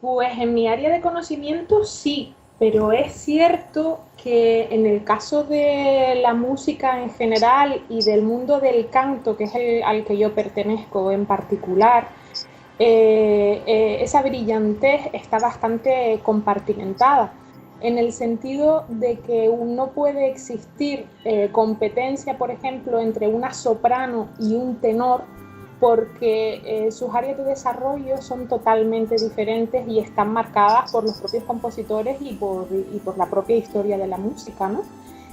Pues en mi área de conocimiento sí, pero es cierto que en el caso de la música en general y del mundo del canto, que es al que yo pertenezco en particular, esa brillantez está bastante compartimentada, en el sentido de que no puede existir competencia, por ejemplo, entre una soprano y un tenor, porque sus áreas de desarrollo son totalmente diferentes y están marcadas por los propios compositores y por la propia historia de la música, ¿no?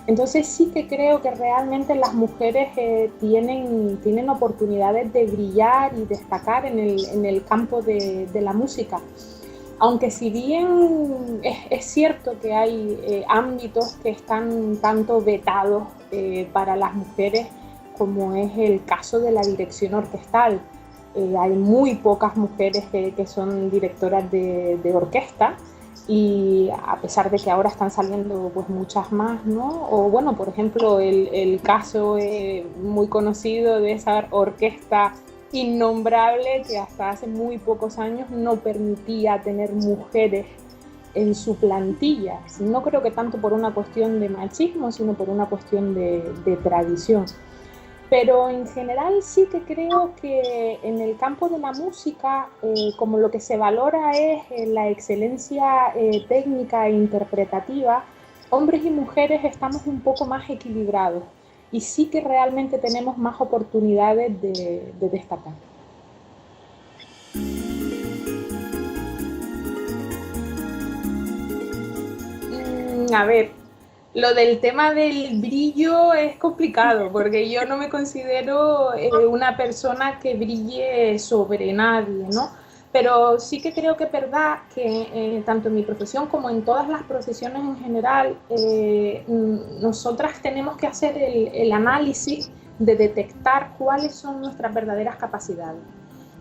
Entonces sí que creo que realmente las mujeres tienen oportunidades de brillar y destacar en el campo de la música. Aunque si bien es cierto que hay ámbitos que están tanto vetados para las mujeres, como es el caso de la dirección orquestal. Hay muy pocas mujeres que son directoras de orquesta, y a pesar de que ahora están saliendo pues muchas más, ¿no? O bueno, por ejemplo, el caso muy conocido de esa orquesta innombrable que hasta hace muy pocos años no permitía tener mujeres en su plantilla. No creo que tanto por una cuestión de machismo, sino por una cuestión de tradición. Pero en general sí que creo que en el campo de la música, como lo que se valora es la excelencia técnica e interpretativa, hombres y mujeres estamos un poco más equilibrados y sí que realmente tenemos más oportunidades de destacar. A ver, lo del tema del brillo es complicado porque yo no me considero una persona que brille sobre nadie, ¿no? Pero sí que creo que es verdad que tanto en mi profesión como en todas las profesiones en general, nosotras tenemos que hacer el análisis de detectar cuáles son nuestras verdaderas capacidades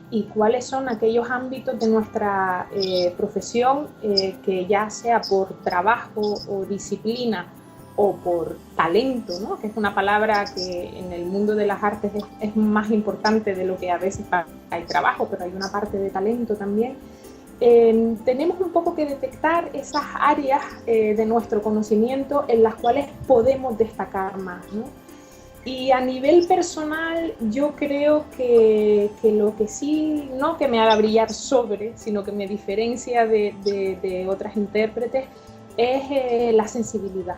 y cuáles son aquellos ámbitos de nuestra profesión que ya sea por trabajo o disciplina o por talento, ¿no? Que es una palabra que en el mundo de las artes es más importante de lo que a veces hay trabajo, pero hay una parte de talento también. Tenemos un poco que detectar esas áreas de nuestro conocimiento en las cuales podemos destacar más, ¿no? Y a nivel personal, yo creo que lo que sí, no que me haga brillar sobre, sino que me diferencia de otras intérpretes, es la sensibilidad.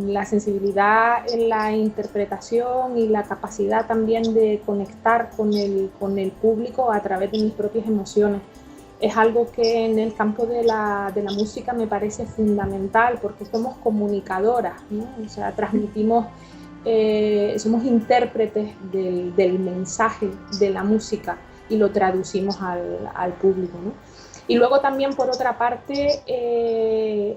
La sensibilidad en la interpretación y la capacidad también de conectar con el público a través de mis propias emociones. Es algo que en el campo de la música me parece fundamental porque somos comunicadoras, ¿no? O sea, transmitimos, somos intérpretes del mensaje de la música y lo traducimos al público, ¿no? Y luego también, por otra parte,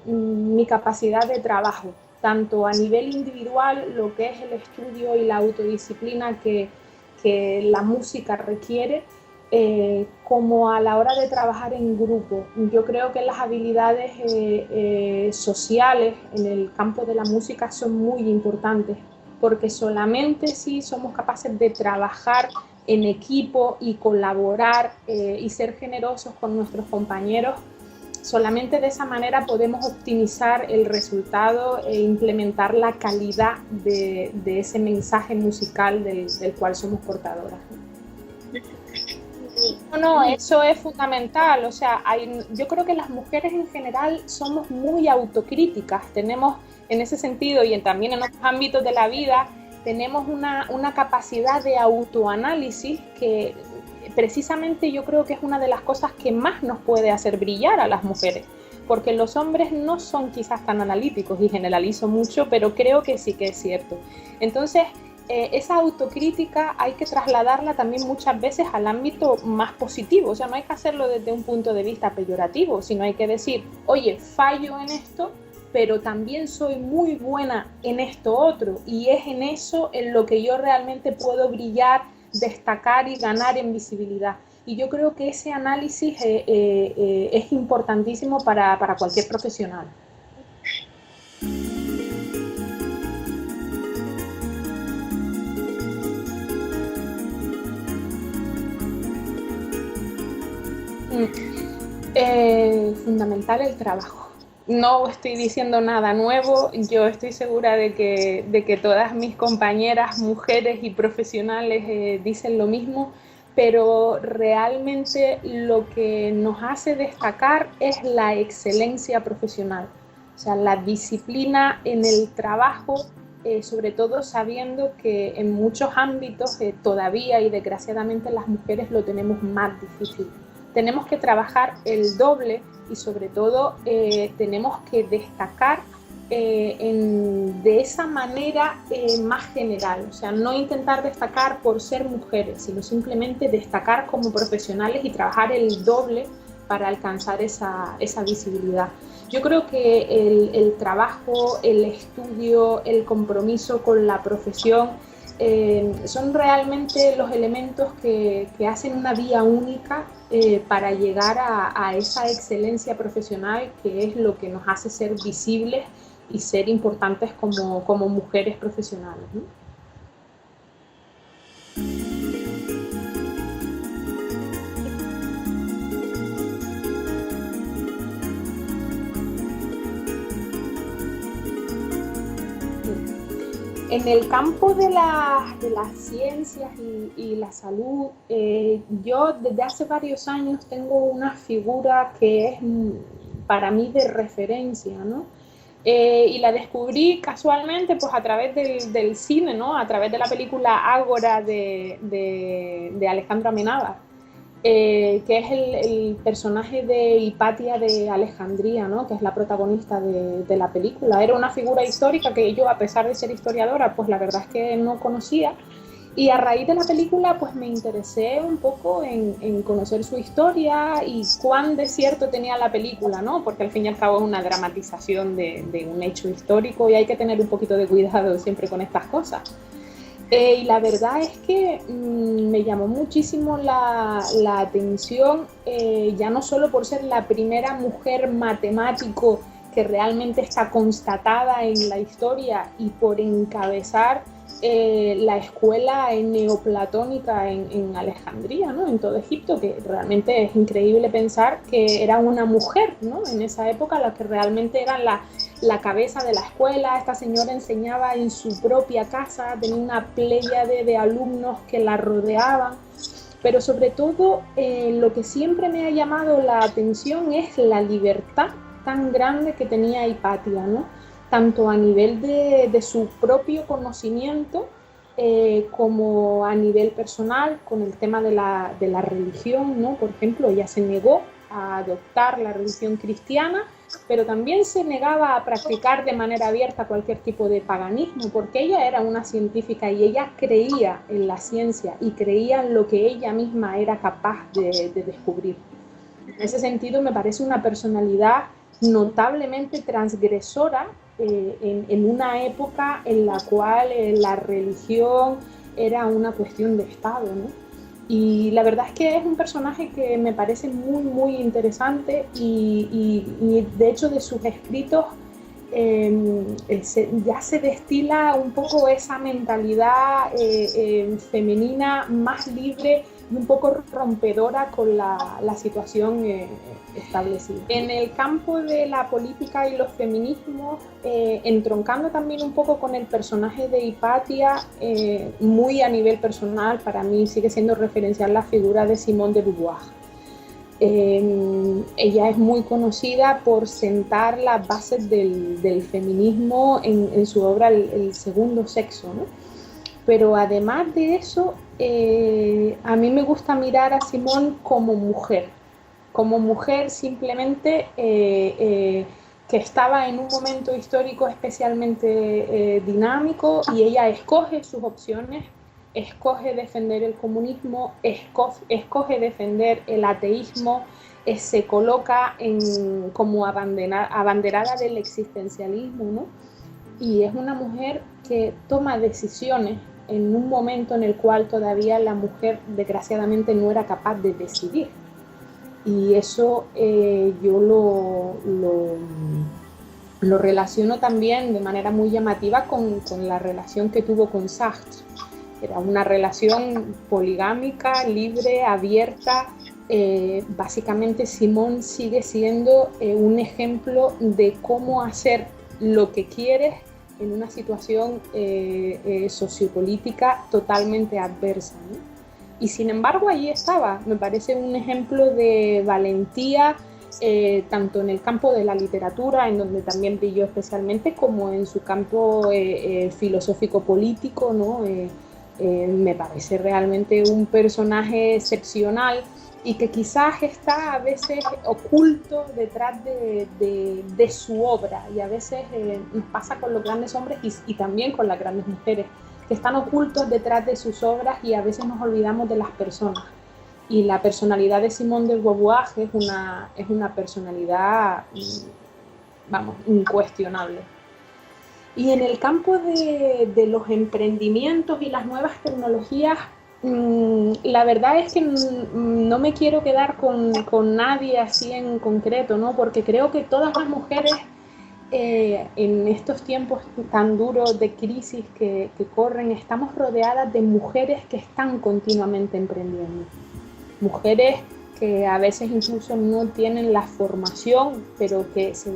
mi capacidad de trabajo, tanto a nivel individual, lo que es el estudio y la autodisciplina que la música requiere, como a la hora de trabajar en grupo. Yo creo que las habilidades sociales en el campo de la música son muy importantes, porque solamente si somos capaces de trabajar en equipo y colaborar y ser generosos con nuestros compañeros, solamente de esa manera podemos optimizar el resultado e implementar la calidad de ese mensaje musical del cual somos portadoras. No, eso es fundamental. O sea, yo creo que las mujeres en general somos muy autocríticas. Tenemos en ese sentido y también en otros ámbitos de la vida, tenemos una capacidad de autoanálisis que precisamente yo creo que es una de las cosas que más nos puede hacer brillar a las mujeres, porque los hombres no son quizás tan analíticos, y generalizo mucho, pero creo que sí que es cierto. Entonces, esa autocrítica hay que trasladarla también muchas veces al ámbito más positivo. O sea, no hay que hacerlo desde un punto de vista peyorativo, sino hay que decir, oye, fallo en esto, pero también soy muy buena en esto otro, y es en eso en lo que yo realmente puedo brillar, destacar y ganar en visibilidad. Y yo creo que ese análisis es importantísimo para cualquier profesional. Fundamental el trabajo. No estoy diciendo nada nuevo, yo estoy segura de que todas mis compañeras, mujeres y profesionales dicen lo mismo, pero realmente lo que nos hace destacar es la excelencia profesional, o sea, la disciplina en el trabajo, sobre todo sabiendo que en muchos ámbitos todavía y desgraciadamente las mujeres lo tenemos más difícil. Tenemos que trabajar el doble y sobre todo tenemos que destacar de esa manera más general, o sea, no intentar destacar por ser mujeres, sino simplemente destacar como profesionales y trabajar el doble para alcanzar esa visibilidad. Yo creo que el trabajo, el estudio, el compromiso con la profesión son realmente los elementos que hacen una vía única para llegar a esa excelencia profesional, que es lo que nos hace ser visibles y ser importantes como mujeres profesionales, ¿no? En el campo de las ciencias y la salud, yo desde hace varios años tengo una figura que es para mí de referencia, ¿no? Y la descubrí casualmente pues a través del cine, ¿no? A través de la película Ágora de Alejandro Amenábar. Que es el personaje de Hipatia de Alejandría, ¿no? Que es la protagonista de la película. Era una figura histórica que yo, a pesar de ser historiadora, pues la verdad es que no conocía. Y a raíz de la película, pues me interesé un poco en conocer su historia y cuán de cierto tenía la película, ¿no? Porque al fin y al cabo es una dramatización de un hecho histórico y hay que tener un poquito de cuidado siempre con estas cosas. Y la verdad es que me llamó muchísimo la atención, ya no solo por ser la primera mujer matemático que realmente está constatada en la historia y por encabezar la escuela neoplatónica en Alejandría, ¿no? En todo Egipto, que realmente es increíble pensar que era una mujer, ¿no? En esa época la que realmente era la cabeza de la escuela. Esta señora enseñaba en su propia casa, tenía una pléyade de alumnos que la rodeaban, pero sobre todo lo que siempre me ha llamado la atención es la libertad tan grande que tenía Hipatia, ¿no? Tanto a nivel de su propio conocimiento como a nivel personal, con el tema de la religión, ¿no? Por ejemplo, ella se negó a adoptar la religión cristiana, pero también se negaba a practicar de manera abierta cualquier tipo de paganismo, porque ella era una científica y ella creía en la ciencia y creía en lo que ella misma era capaz de descubrir. En ese sentido, me parece una personalidad notablemente transgresora en una época en la cual la religión era una cuestión de Estado, ¿no? Y la verdad es que es un personaje que me parece muy, muy interesante y de hecho de sus escritos ya se destila un poco esa mentalidad femenina más libre y un poco rompedora con la situación establecida. En el campo de la política y los feminismos, entroncando también un poco con el personaje de Hipatia, muy a nivel personal, para mí sigue siendo referencial la figura de Simone de Beauvoir. Ella es muy conocida por sentar las bases del feminismo en su obra El segundo sexo, ¿no? Pero además de eso, a mí me gusta mirar a Simone como mujer simplemente que estaba en un momento histórico especialmente dinámico y ella escoge sus opciones, escoge defender el comunismo, escoge defender el ateísmo, se coloca como abanderada del existencialismo, ¿no? Y es una mujer que toma decisiones en un momento en el cual todavía la mujer desgraciadamente no era capaz de decidir. Y eso yo lo relaciono también de manera muy llamativa con la relación que tuvo con Sartre. Era una relación poligámica, libre, abierta, básicamente Simone sigue siendo un ejemplo de cómo hacer lo que quieres en una situación sociopolítica totalmente adversa, ¿no? Y sin embargo allí estaba. Me parece un ejemplo de valentía, tanto en el campo de la literatura, en donde también brilló especialmente, como en su campo filosófico-político, ¿no? Me parece realmente un personaje excepcional y que quizás está a veces oculto detrás de su obra, y a veces nos pasa con los grandes hombres y también con las grandes mujeres, que están ocultos detrás de sus obras y a veces nos olvidamos de las personas. Y la personalidad de Simone de Beauvoir es una personalidad, vamos, incuestionable. Y en el campo de los emprendimientos y las nuevas tecnologías, la verdad es que no me quiero quedar con nadie así en concreto, ¿no? Porque creo que todas las mujeres en estos tiempos tan duros de crisis que corren, estamos rodeadas de mujeres que están continuamente emprendiendo. Mujeres que a veces incluso no tienen la formación, pero que se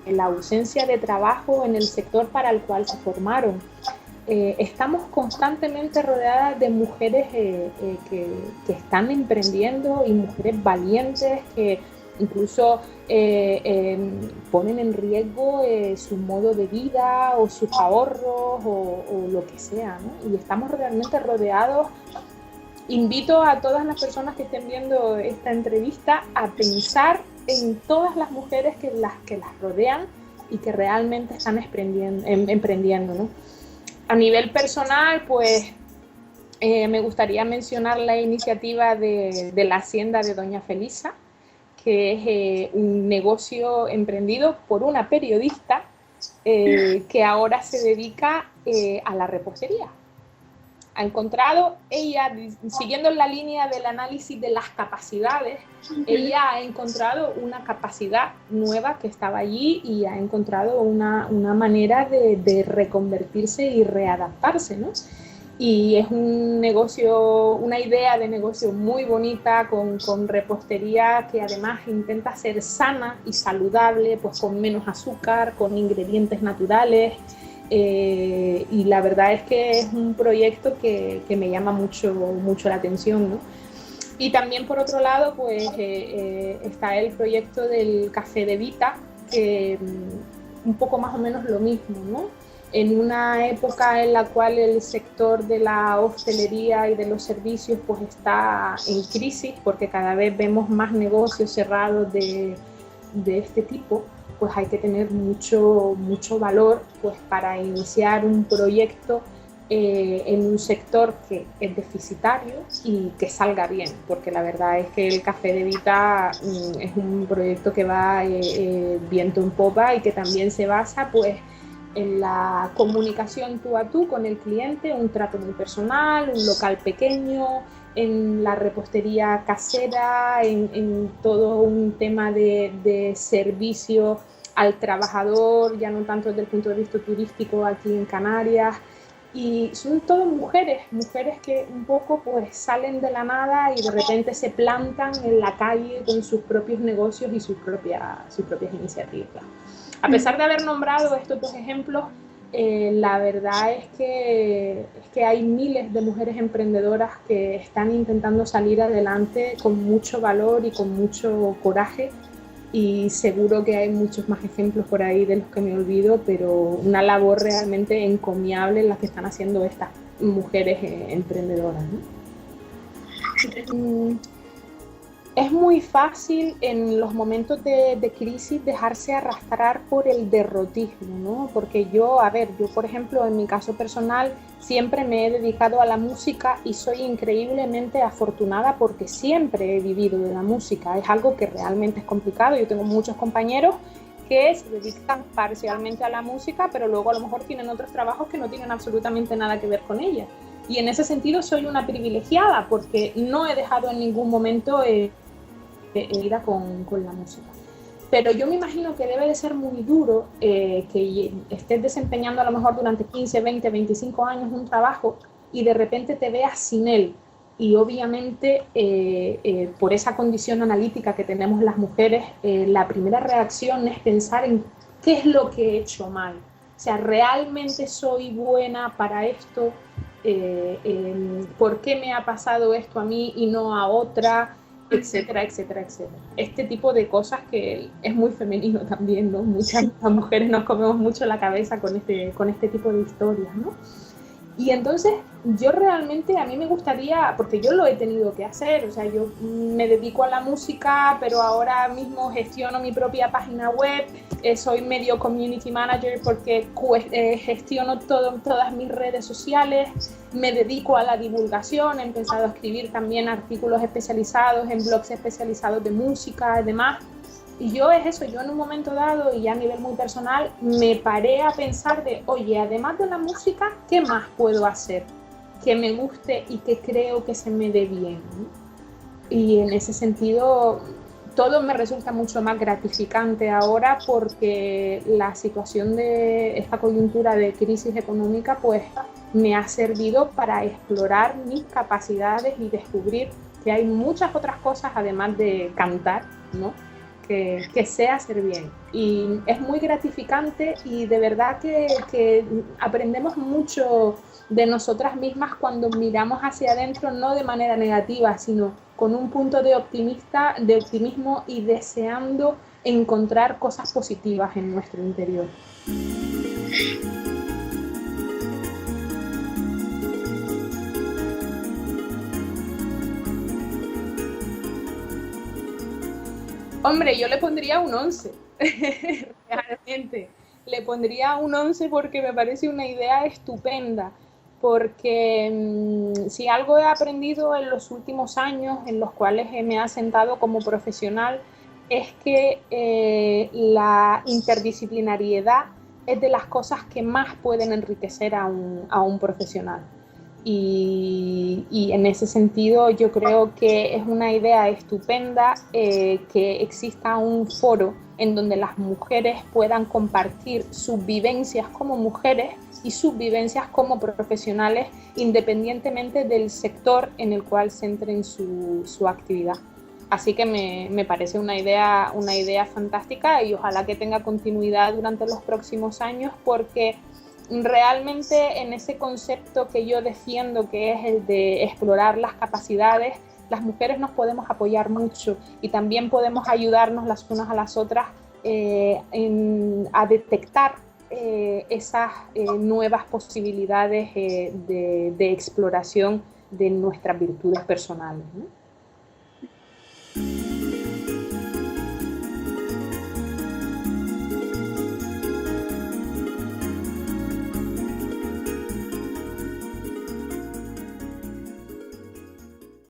la ausencia de trabajo en el sector para el cual se formaron. Estamos constantemente rodeadas de mujeres que están emprendiendo, y mujeres valientes que incluso ponen en riesgo su modo de vida o sus ahorros o lo que sea, ¿no? Y estamos realmente rodeados. Invito a todas las personas que estén viendo esta entrevista a pensar en todas las mujeres que las rodean y que realmente están emprendiendo, ¿no? A nivel personal, pues me gustaría mencionar la iniciativa de la Hacienda de Doña Felisa, que es un negocio emprendido por una periodista que ahora se dedica a la repostería. Ha encontrado, ella, siguiendo la línea del análisis de las capacidades, ella ha encontrado una capacidad nueva que estaba allí y ha encontrado una manera de reconvertirse y readaptarse, ¿no? Y es un negocio, una idea de negocio muy bonita, con repostería que además intenta ser sana y saludable, pues con menos azúcar, con ingredientes naturales. Y la verdad es que es un proyecto que me llama mucho la atención, ¿no? Y también por otro lado, pues está el proyecto del Café de Vita, que un poco más o menos lo mismo, ¿no? En una época en la cual el sector de la hostelería y de los servicios pues está en crisis, porque cada vez vemos más negocios cerrados de este tipo, pues hay que tener mucho valor pues para iniciar un proyecto en un sector que es deficitario y que salga bien, porque la verdad es que el Café de Vita es un proyecto que va viento en popa y que también se basa pues en la comunicación tú a tú con el cliente, un trato muy personal, un local pequeño, en la repostería casera, en todo un tema de servicio al trabajador, ya no tanto desde el punto de vista turístico aquí en Canarias. Y son todas mujeres que un poco pues salen de la nada y de repente se plantan en la calle con sus propios negocios y sus propias iniciativas. A pesar de haber nombrado estos dos ejemplos, la verdad es que hay miles de mujeres emprendedoras que están intentando salir adelante con mucho valor y con mucho coraje, y seguro que hay muchos más ejemplos por ahí de los que me olvido, pero una labor realmente encomiable la que están haciendo estas mujeres emprendedoras, ¿no? Es muy fácil en los momentos de crisis dejarse arrastrar por el derrotismo, ¿no? Porque yo, por ejemplo, en mi caso personal, siempre me he dedicado a la música y soy increíblemente afortunada porque siempre he vivido de la música. Es algo que realmente es complicado. Yo tengo muchos compañeros que se dedican parcialmente a la música, pero luego a lo mejor tienen otros trabajos que no tienen absolutamente nada que ver con ella. Y en ese sentido soy una privilegiada porque no he dejado en ningún momento vida con la música. Pero yo me imagino que debe de ser muy duro que estés desempeñando a lo mejor durante 15, 20, 25 años un trabajo y de repente te veas sin él. Y obviamente por esa condición analítica que tenemos las mujeres, la primera reacción es pensar en qué es lo que he hecho mal. O sea, ¿realmente soy buena para esto? ¿Por qué me ha pasado esto a mí y no a otra? Etcétera, etcétera, etcétera. Este tipo de cosas que es muy femenino también, ¿no? Muchas mujeres nos comemos mucho la cabeza con este tipo de historias, ¿no? Y entonces yo realmente, a mí me gustaría, porque yo lo he tenido que hacer, o sea, yo me dedico a la música, pero ahora mismo gestiono mi propia página web, soy medio community manager porque gestiono todas mis redes sociales, me dedico a la divulgación, he empezado a escribir también artículos especializados en blogs especializados de música y demás. Y yo es eso, yo en un momento dado y ya a nivel muy personal me paré a pensar de, oye, además de la música, ¿qué más puedo hacer que me guste y que creo que se me dé bien? Y en ese sentido, todo me resulta mucho más gratificante ahora porque la situación de esta coyuntura de crisis económica pues me ha servido para explorar mis capacidades y descubrir que hay muchas otras cosas además de cantar, ¿no? Que sé hacer bien. Y es muy gratificante y de verdad que aprendemos mucho de nosotras mismas cuando miramos hacia adentro, no de manera negativa, sino con un punto de optimismo y deseando encontrar cosas positivas en nuestro interior. Hombre, yo le pondría un 11, realmente. Le pondría un 11 porque me parece una idea estupenda, porque si algo he aprendido en los últimos años en los cuales me he asentado como profesional, es que la interdisciplinariedad es de las cosas que más pueden enriquecer a un profesional. Y en ese sentido yo creo que es una idea estupenda que exista un foro en donde las mujeres puedan compartir sus vivencias como mujeres y sus vivencias como profesionales independientemente del sector en el cual centren su actividad. Así que me parece una idea fantástica y ojalá que tenga continuidad durante los próximos años porque realmente en ese concepto que yo defiendo, que es el de explorar las capacidades, las mujeres nos podemos apoyar mucho y también podemos ayudarnos las unas a las otras a detectar esas nuevas posibilidades de exploración de nuestras virtudes personales, ¿no?